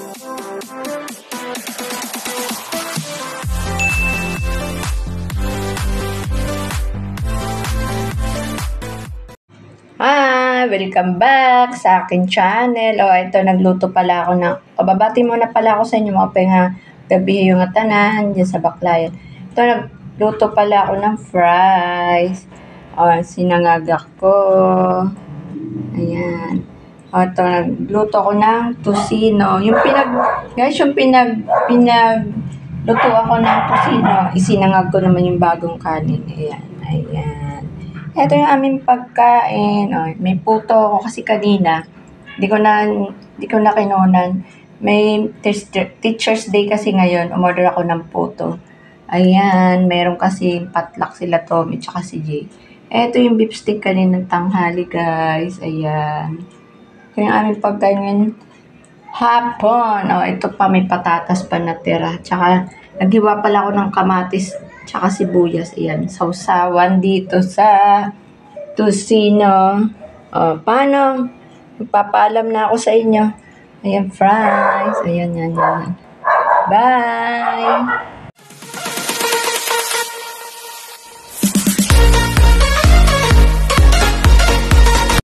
Hi! Welcome back sa akin channel. Ito, nagluto pala ako ng... babati muna pala ako sa inyo mga penga gabi yung tanan dyan sa Baclayan. Ito, nagluto pala ako ng fries. Sinangagak ko. Ayan. Ito, nagluto ako ng tusino. Yung luto ako ng tusino. Isinangag ko naman yung bagong kanin. Ayan. Ito yung aming pagkain. May puto ako kasi kanina. Di ko na kinunan. May Teacher's Day kasi ngayon. Umorder ako ng puto. Ayan. Meron kasi patlak sila Tommy tsaka si Jay. Ito yung beef stick kaninang tanghali, guys. Ayan. Ito yung aming pagkain ngayon. Hapon. Ito pa, may patatas pa natira. Tsaka, naghiwa pala ako ng kamatis tsaka sibuyas. Ayan, sausawan dito sa tusino. Paano? Magpapaalam na ako sa inyo. Ayan, fries. Ayan. Bye!